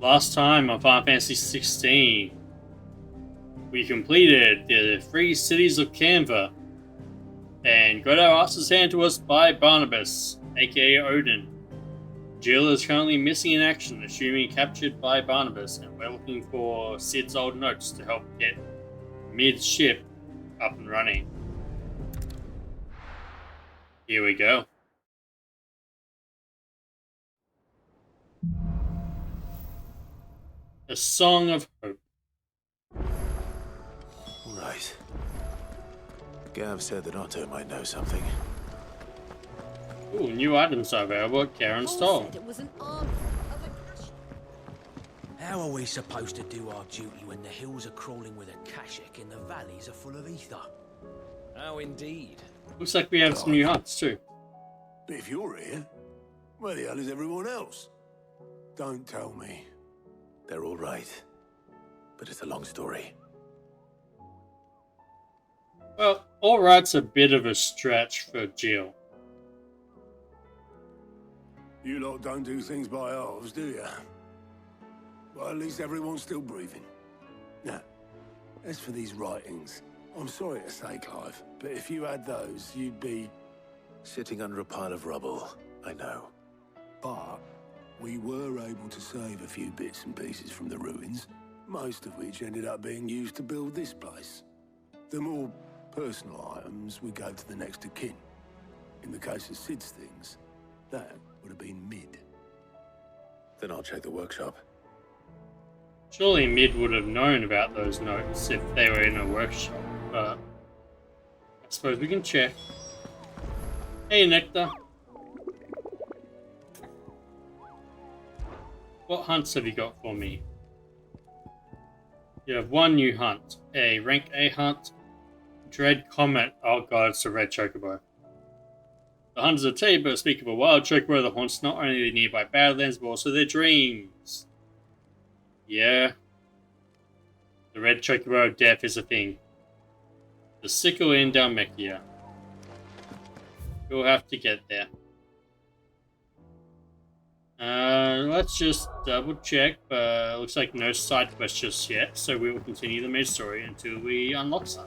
Last time on Final Fantasy 16, we completed the 3 cities of Kanver and got our asses handed to us by Barnabas, aka Odin. Jill is currently missing in action, assuming captured by Barnabas, and we're looking for Cid's old notes to help get mid-ship up and running. Here we go. A Song of Hope. Right. Gav said that Otto might know something. Ooh, new items are available at Karen Stall. Said it was an army of a cash. How are we supposed to do our duty when the hills are crawling with a kashik and the valleys are full of ether? How indeed. Looks like we have some new hunts too. But if you're here, where the hell is everyone else? Don't tell me. They're all right. But it's a long story. Well, alright's a bit of a stretch for Jill. You lot don't do things by halves, do you? Well, at least everyone's still breathing. Now, as for these writings, I'm sorry to say, Clive, but if you had those, you'd be... sitting under a pile of rubble, I know. But we were able to save a few bits and pieces from the ruins, most of which ended up being used to build this place. The more personal items we gave to the next of kin. In the case of Cid's things, that would have been Mid. Then I'll check the workshop. Surely Mid would have known about those notes if they were in a workshop, but I suppose we can check. Hey, Nectar. What hunts have you got for me? You have one new hunt, a rank A hunt, Dread Comet. Oh god, it's a red chocobo. The hunt is a tale, but speak of a wild chocobo that haunts not only the nearby Badlands, but also their dreams. Yeah. The red chocobo of death is a thing. The sickle in Dalmekia. You'll have to get there. Let's just double check, but looks like no side quests just yet, so we will continue the main story until we unlock some.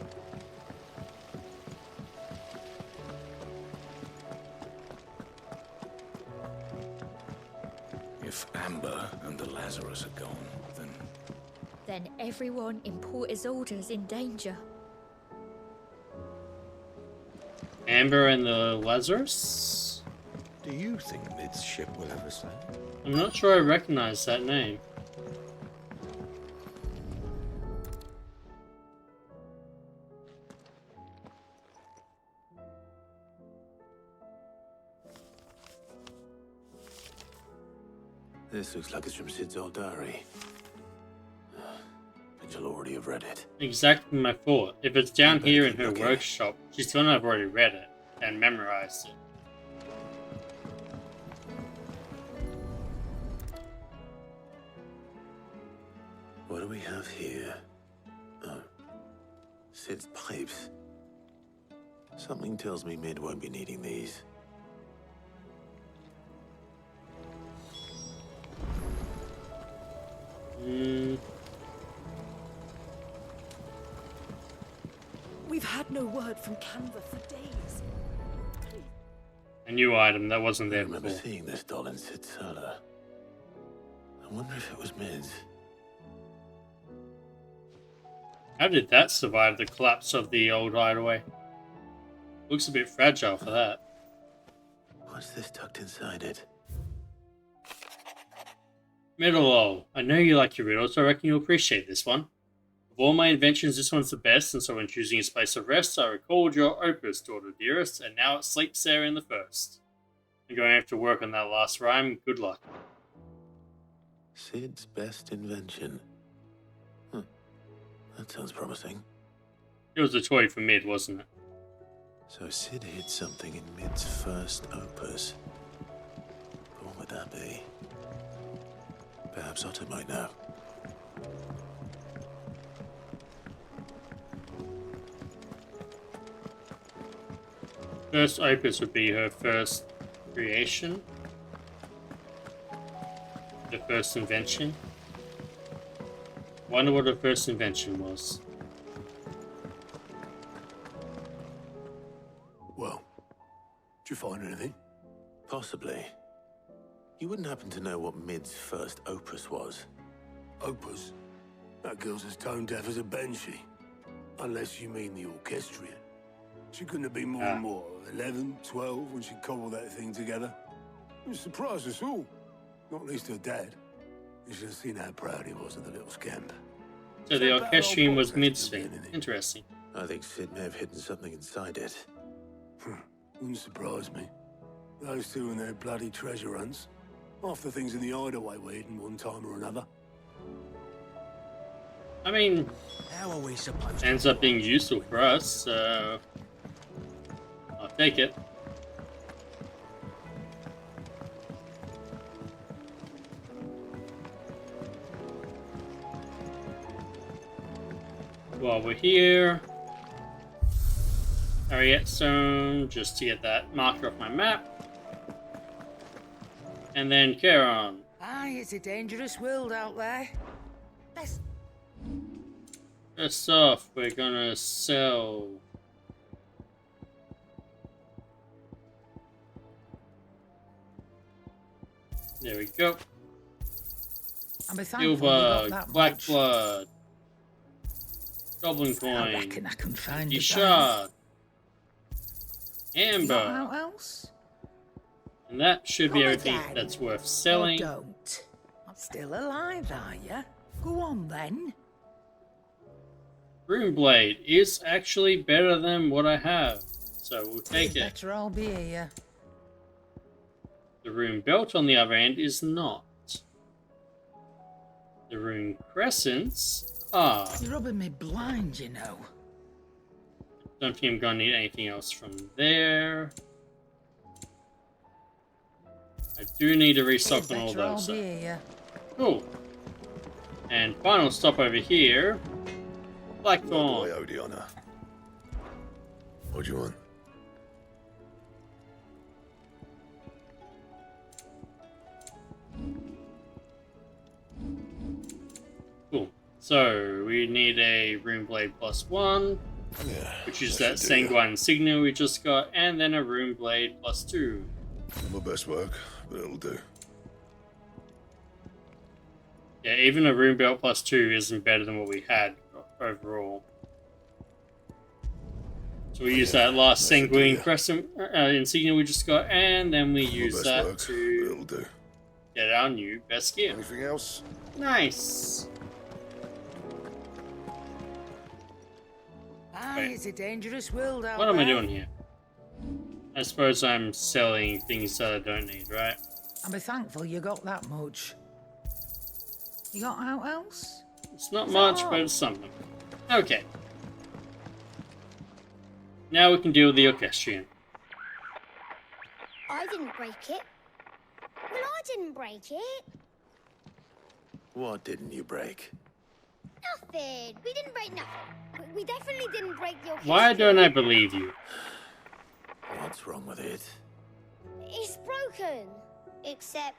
If Amber and the Lazarus are gone, Then everyone in Port Isolde's in danger. Amber and the Lazarus? do you think Mid's ship will ever sail? I'm not sure I recognize that name. This looks like it's from Cid's old diary. But you'll already have read it. Exactly my thought. If it's down here in her workshop, she's gonna have already read it and memorized it. What do we have here? Oh. Cid's pipes. Something tells me Mid won't be needing these. We've had no word from Kanver for days. A new item that wasn't I there remember before. seeing this doll in Cid's cellar. I wonder if it was Mid's. How did that survive the collapse of the old hideaway? Looks a bit fragile for that. What's this tucked inside it? Middle, I know you like your riddles, so I reckon you'll appreciate this one. Of all my inventions, this one's the best, and so when choosing its place of rest, I recalled your opus, daughter dearest, and now it sleeps there in the first. I'm going to have to work on that last rhyme. Good luck. Cid's best invention. That sounds promising. It was a toy for Mid, wasn't it? So Cid hid something in Mid's first opus. But what would that be? Perhaps Otto might know. First opus would be her first creation. The first invention. Wonder what the first invention was. Well, did you find anything? Possibly. You wouldn't happen to know what Mid's first opus was? Opus? That girl's as tone deaf as a banshee. Unless you mean the orchestrion. She couldn't have been more than more, 11, 12 when she cobbled that thing together. It surprised us all. Not least her dad. You should have seen how proud he was of the little scamp. So the That orchestrion old was box Mid's has to be thing. anything. Interesting. I think Sid may have hidden something inside it. Wouldn't surprise me. Those two and their bloody treasure hunts. Half the things in the hideaway were hidden one time or another. I mean, How are we supposed to ends up being useful for us, so I'll take it. While we're here, Ariette Stone, just to get that marker off my map. And then Charon. Aye, it's a dangerous world out there. Let's... First off, we're gonna sell. There we go. I'm a thankful you got Silver, that black much. blood, goblin I coin, reckon I can find empty the shard, You got amber, out else? and that should be Come everything again. that's worth Or selling. don't. I'm still alive, are you? Go on then. Rune blade is actually better than what I have, so we'll take it. Better I'll be here. The rune belt, on the other hand, is not. The rune crescents are. You're rubbing me blind, you know. Don't think I'm gonna need anything else from there. I do need to restock on all Better I'll those. be So. here. Cool. And final stop over here. Blackthorn. Odiana. What do you want? Cool. So we need a rune blade +1, Yeah. which is that that should do ya. sanguine insignia we just got, and then a rune blade +2. Not my best work, but it'll do. Yeah, even a rune belt +2 isn't better than what we had overall. So we use that last that should do sanguine ya. crescent insignia we just got, and then we Not my use best that work, but to it'll do. get our new best gear. Anything else? Nice. Aye, Wait. it's a dangerous world out What am I there. doing here? I suppose I'm selling things that I don't need, right? I'm a thankful you got that much. You got out else? It's not much, but it's something. Okay. Now we can deal with the orchestrion. I didn't break it. Well, I didn't break it. What didn't you break? Nothing. We didn't break nothing. We definitely didn't break your. Why don't I believe you? What's wrong with it? It's broken. Except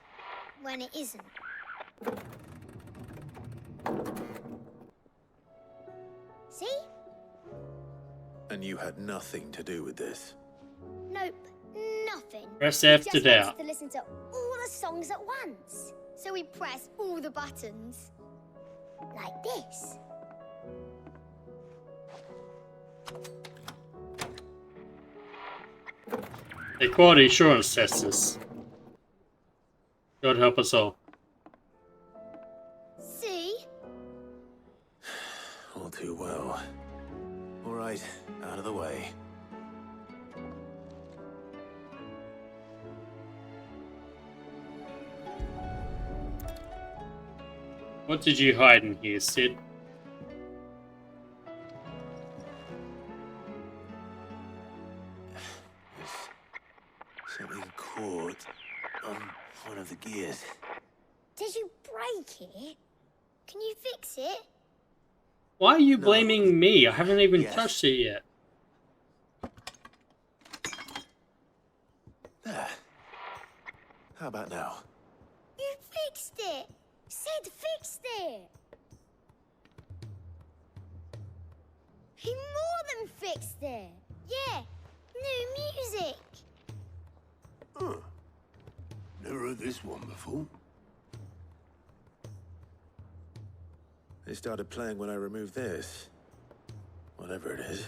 when it isn't. See? And you had nothing to do with this. Nope. Nothing. Press We F just to wanted doubt. to listen to all the songs at once. So we pressed all the buttons. Like this. A quality assurance testers. God help us all. See? All too well. All right, out of the way. What did you hide in here, Sid? There's something caught on one of the gears. Did you break it? Can you fix it? Why are you No. blaming me? I haven't even Yes. touched it yet. There. How about now? You fixed it! Sid fixed it! He more than fixed it. Yeah, new music. Huh. Never heard this one before. They started playing when I removed this. Whatever it is.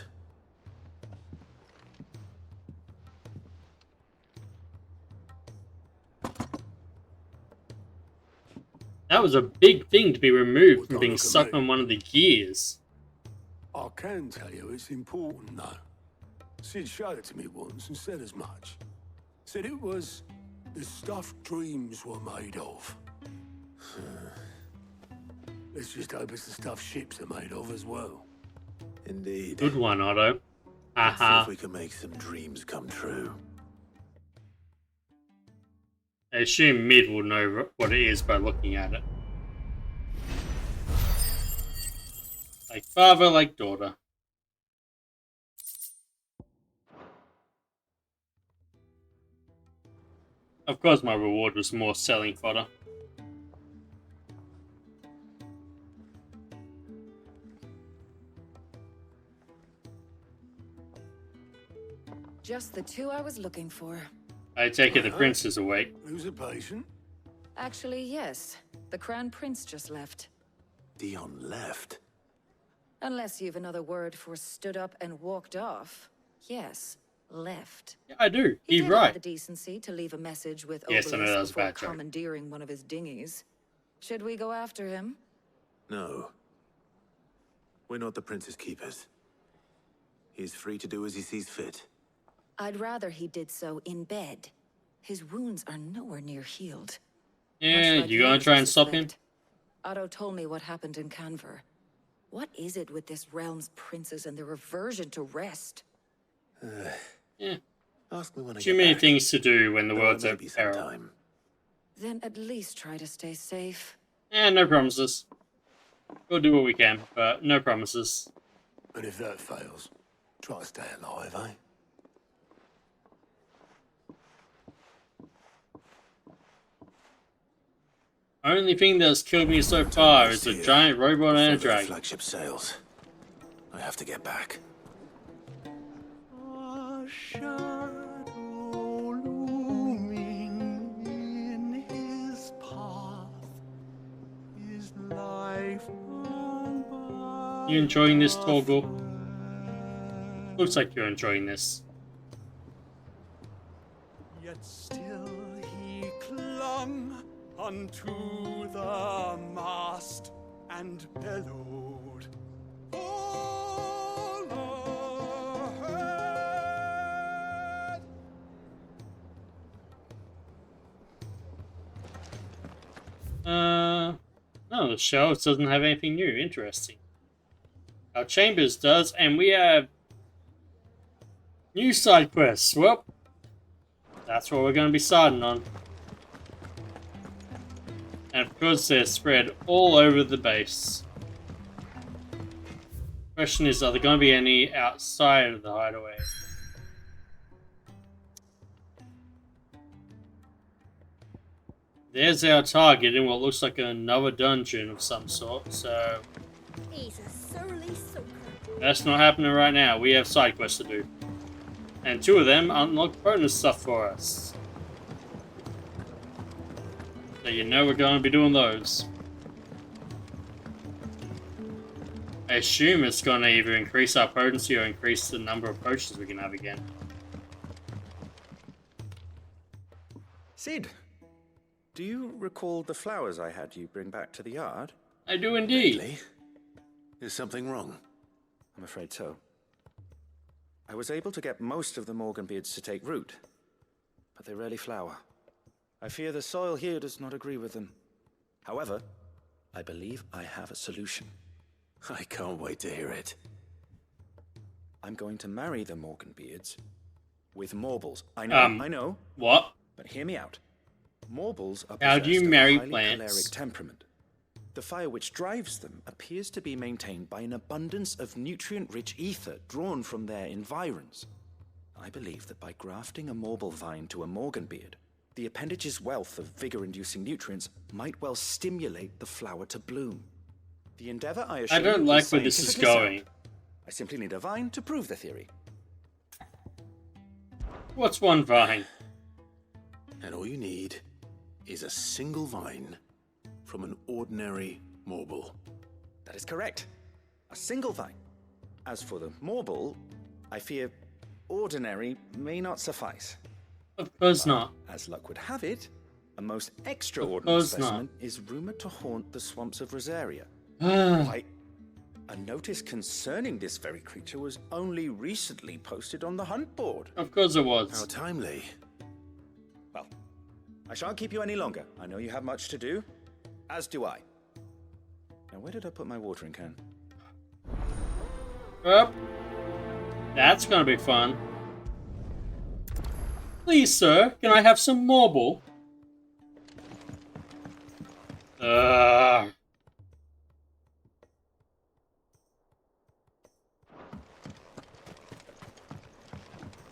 That was a big thing to be removed Well, from don't being look at stuck me. on one of the gears. I can tell you it's important, though. Sid showed it to me once and said as much. Said it was the stuff dreams were made of. Let's just hope it's the stuff ships are made of as well. Indeed. Good one, Otto. Let's see Haha. if we can make some dreams come true. I assume Mid will know what it is by looking at it. Like father, like daughter. Of course my reward was more selling fodder. Just the two I was looking for. I take it the prince is awake. Who's a patient? Actually, yes. The Crown Prince just left. Dion left. Unless you've another word for stood up and walked off. Yes, left. Yeah, I do. He He's did have right. the decency to leave a message with Yes, I know that was Obelisk a before bad joke. commandeering one of his dinghies. Should we go after him? No. We're not the prince's keepers. He's free to do as he sees fit. I'd rather he did so in bed. His wounds are nowhere near healed. Yeah, Much like you gonna yours, try I and stop him? suspect. Otto told me what happened in Kanver. What is it with this realm's princes and their aversion to rest? Yeah. Ask me when I Too get many back. things to do when the Though world's it may at be some peril. time. Then at least try to stay safe. No promises. We'll do what we can, but no promises. And if that fails, try to stay alive, eh? Only thing that's killed me so far is a giant robot and a Further the dragon. flagship sails. I have to get back. A shadow looming in his path is life gone You enjoying this, Torgal? by. Looks like you're enjoying this. Yet still he clung unto the mast and bellowed. All ahead! No, the shelves doesn't have anything new. Interesting. Our chambers does, and we have new side quests. Well, that's what we're going to be starting on. And of course, they're spread all over the base. Question is, are there going to be any outside of the hideaway? There's our target in what looks like another dungeon of some sort, so He's a surly sucker. that's not happening right now. We have side quests to do. And two of them unlock bonus stuff for us. So you know we're going to be doing those. I assume it's going to either increase our potency or increase the number of potions we can have again. Sid, do you recall the flowers I had you bring back to the yard? I do indeed. Really? Is something wrong? I'm afraid so. I was able to get most of the Morganbeards to take root, but they rarely flower. I fear the soil here does not agree with them. However, I believe I have a solution. I can't wait to hear it. I'm going to marry the Morganbeards with Morbles. I know. What? But hear me out. Morbles are How do you possessed of a marry highly plants? choleric temperament. The fire which drives them appears to be maintained by an abundance of nutrient-rich ether drawn from their environs. I believe that by grafting a Morble vine to a Morganbeard, the appendage's wealth of vigor-inducing nutrients might well stimulate the flower to bloom. The endeavor, I assure I don't you, like is where this is scientifically going. sound. I simply need a vine to prove the theory. What's one vine? And all you need is a single vine from an ordinary marble. That is correct. A single vine. As for the marble, I fear ordinary may not suffice. Of course not. As luck would have it, a most extraordinary specimen is rumored to haunt the swamps of Rosaria. Why, a notice concerning this very creature was only recently posted on the hunt board. Of course it was. How timely. Well, I shan't keep you any longer. I know you have much to do, as do I. Now, where did I put my watering can? Well, that's gonna be fun. Please, sir, can I have some marble?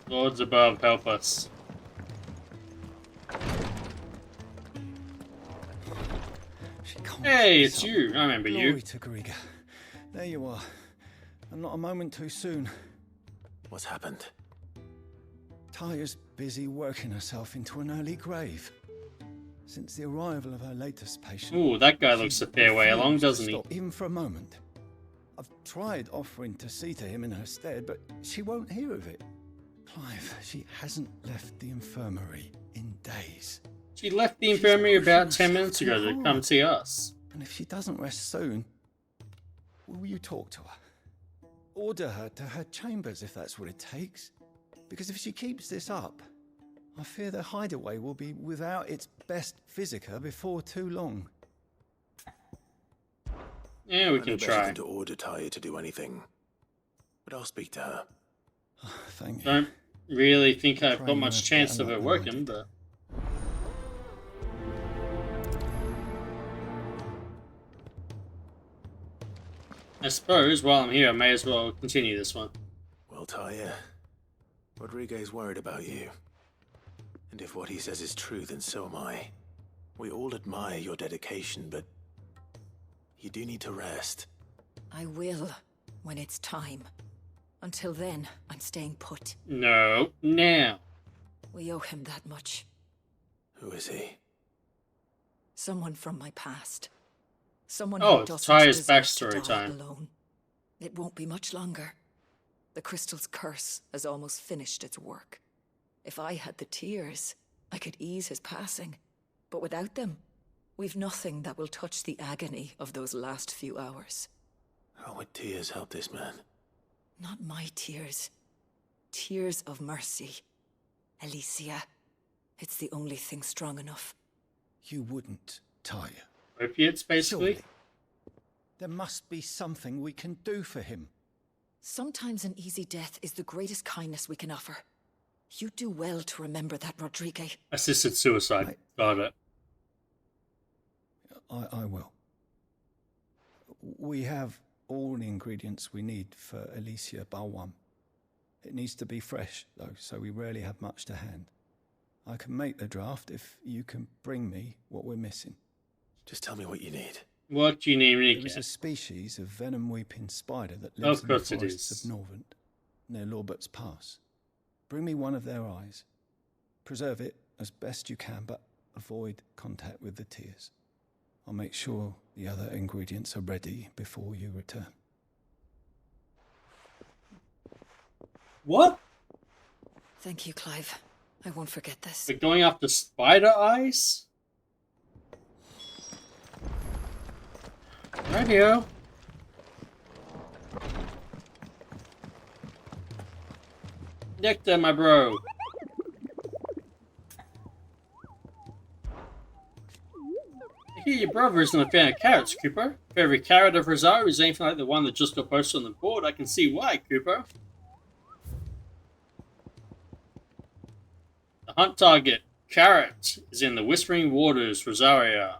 Lords above, help us. Hey, it's you. I remember you. Glory to Griga. There you are. And not a moment too soon. What's happened? Taya's busy working herself into an early grave. Since the arrival of her latest patient... Ooh, that guy looks a fair way along, doesn't he? Even for a moment. I've tried offering to see to him in her stead, but she won't hear of it. Clive, she hasn't left the infirmary in days. She left the infirmary about 10 minutes ago to come see us. And if she doesn't rest soon, will you talk to her? Order her to her chambers if that's what it takes. Because if she keeps this up, I fear the hideaway will be without its best physica before too long. Yeah, we can try. To order Taya to do anything, but I'll speak to her. Thank you. Don't really think I've got much chance of it working, but... I suppose while I'm here, I may as well continue this one. Well, Taya, Rodriguez worried about you. And if what he says is true, then so am I. We all admire your dedication, but you do need to rest. I will, when it's time. Until then, I'm staying put. No, now. We owe him that much. Who is he? Someone from my past. Someone who doesn't Taya's deserve backstory to die time. alone. It won't be much longer. The crystal's curse has almost finished its work. If I had the tears, I could ease his passing. But without them, we've nothing that will touch the agony of those last few hours. How would tears help this man? Not my tears. Tears of mercy. Alicia. It's the only thing strong enough. You wouldn't, Taya. Opiates, basically? Surely. There must be something we can do for him. Sometimes an easy death is the greatest kindness we can offer. You do well to remember that, Rodriguez. Assisted suicide. Got it. I will. We have all the ingredients we need for Alicia Balwam. It needs to be fresh, though, so we rarely have much to hand. I can make the draft if you can bring me what we're missing. Just tell me what you need. What do you need me to There is get? a species of venom-weeping spider that lives in the course it forests is. of Norvent, near Lorbert's Pass. Bring me one of their eyes. Preserve it as best you can, but avoid contact with the tears. I'll make sure the other ingredients are ready before you return. What? Thank you, Clive. I won't forget this. We're going after spider eyes? Radio. Nectar, my bro. I hear your brother isn't a fan of carrots, Cooper. If every carrot of Rosario is anything like the one that just got posted on the board, I can see why, Cooper. The hunt target, carrot, is in the Whispering Waters, Rosaria.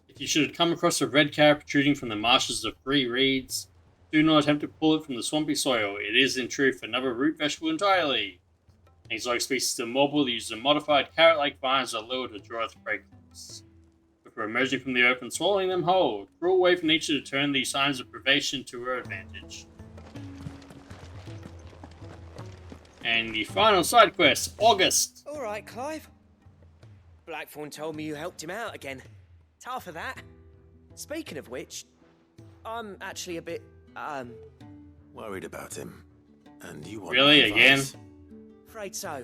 If you should come across a red carrot protruding from the marshes of Three Reeds, do not attempt to pull it from the swampy soil. It is, in truth, another root vegetable entirely. Exotic species of marble that use a modified carrot-like vines are lured to draw the prey close. With before emerging from the open, swallowing them whole. Cruel way for nature to turn these signs of privation to her advantage. And the final side quest, August. All right, Clive. Blackthorn told me you helped him out again. Tough for that. Speaking of which, I'm actually a bit, worried about him. And you want Really, my again? advice? Afraid so.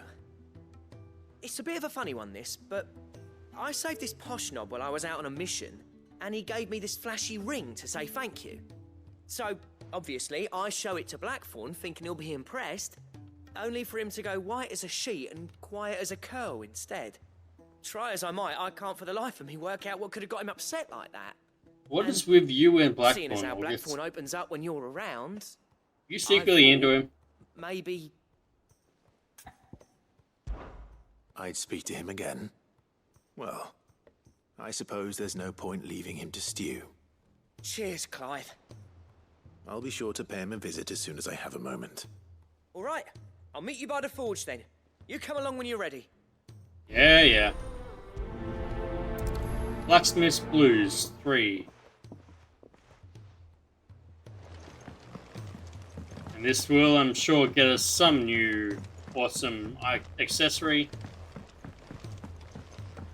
It's a bit of a funny one, this, but I saved this posh knob while I was out on a mission, and he gave me this flashy ring to say thank you. So, obviously, I show it to Blackthorn, thinking he'll be impressed, only for him to go white as a sheet and quiet as a curl instead. Try as I might, I can't for the life of me work out what could have got him upset like that. What is with you and Blackthorn? Seeing as how August? Blackthorn opens up when you're around, You secretly I into him? maybe. I'd speak to him again. Well, I suppose there's no point leaving him to stew. Cheers, Clive. I'll be sure to pay him a visit as soon as I have a moment. All right, I'll meet you by the forge then. You come along when you're ready. Yeah. Blacksmith's Blues 3. And this will, I'm sure, get us some new awesome accessory.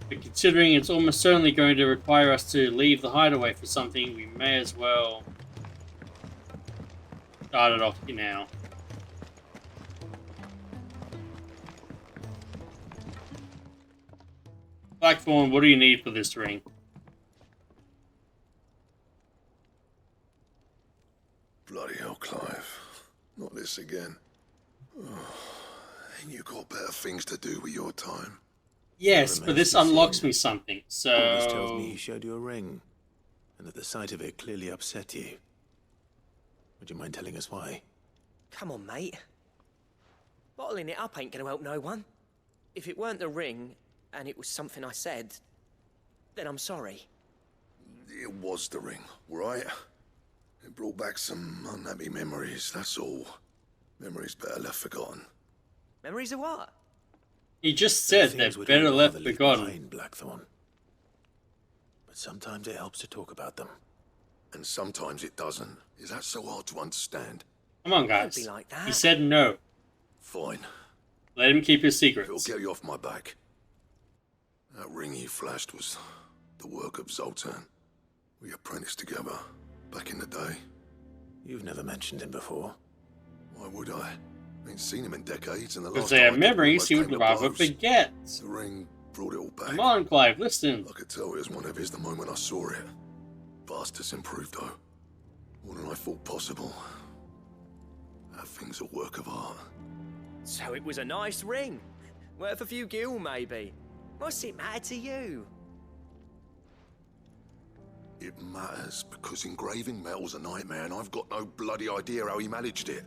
But considering it's almost certainly going to require us to leave the hideaway for something, we may as well start it off now. Blackthorn, what do you need for this ring? Bloody hell, Clive. Not this again. Ain't you got better things to do with your time? Yes, but this unlocks me something, so... Always tells me he showed you a ring, and that the sight of it clearly upset you. Would you mind telling us why? Come on, mate. Bottling it up ain't gonna help no one. If it weren't the ring, and it was something I said, then I'm sorry. It was the ring, right? It brought back some unhappy memories, that's all. Memories better left forgotten. Memories of what? He just said Things they're we'd better all left rather leave forgotten. behind, Blackthorn. But sometimes it helps to talk about them. And sometimes it doesn't. Is that so hard to understand? Come on, guys. Don't be like that. He said no. Fine. Let him keep his It'll secrets. get you off my back. That ring he flashed was the work of Zoltan. We apprenticed together, back in the day. You've never mentioned him before. Why would I? Ain't seen him in decades, and the Because last they time have I did, memories he almost would came to rather blows. forget. The ring brought it all back. Come on, Clive, listen. I could tell it was one of his the moment I saw it. Vast has improved, though. More than I thought possible. That thing's a work of art. So it was a nice ring. Worth a few gil, maybe. What's it matter to you? It matters because engraving metal's a nightmare, and I've got no bloody idea how he managed it.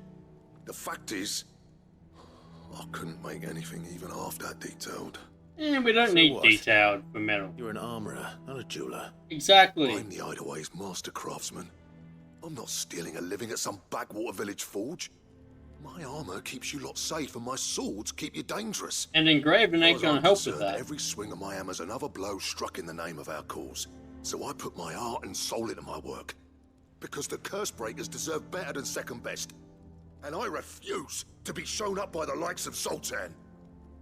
The fact is, I couldn't make anything even half that detailed. We don't So need what? detailed for metal. You're an armorer, not a jeweler. Exactly. I'm the Hideaway's master craftsman. I'm not stealing a living at some backwater village forge. My armor keeps you lot safe, and my swords keep you dangerous. And engraving ain't As far as gonna I'm help with concerned, that. Every swing of my hammer's another blow struck in the name of our cause. So I put my heart and soul into my work. Because the curse breakers deserve better than second best. And I refuse to be shown up by the likes of Sultan.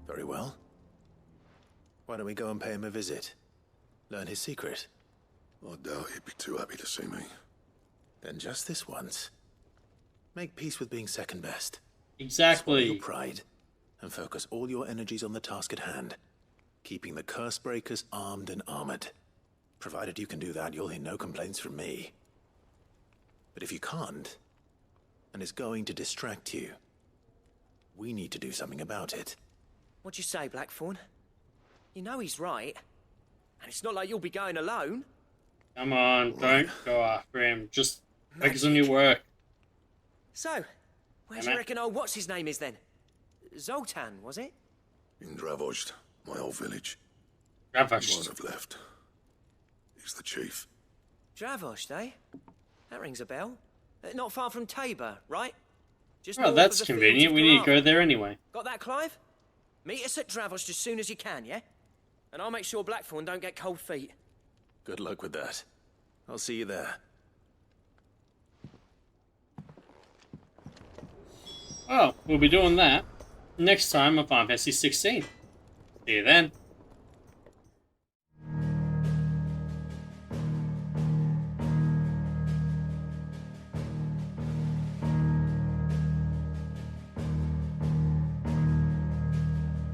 Very well. Why don't we go and pay him a visit? Learn his secret. I doubt he'd be too happy to see me. Then just this once. Make peace with being second best. Swallow Exactly. your pride and focus all your energies on the task at hand. Keeping the curse breakers armed and armored. Provided you can do that, you'll hear no complaints from me. But if you can't, and it's going to distract you, we need to do something about it. What'd you say, Blackthorn? You know he's right. And it's not like you'll be going alone. Come on, don't go after him. Just focus on your work. So, where do you reckon old what's-his-name is then? Zoltan, was it? In Dravozd, my old village. He Dravozd. won't have left. He's the chief. Dravozd, eh? That rings a bell. Not far from Tabor, right? Just Well, north of that's the fields convenient. of We need to Kanver. go there anyway. Got that, Clive? Meet us at Dravozd as soon as you can, yeah? And I'll make sure Blackthorn don't get cold feet. Good luck with that. I'll see you there. Oh, we'll be doing that next time on Final Fantasy 16. See you then.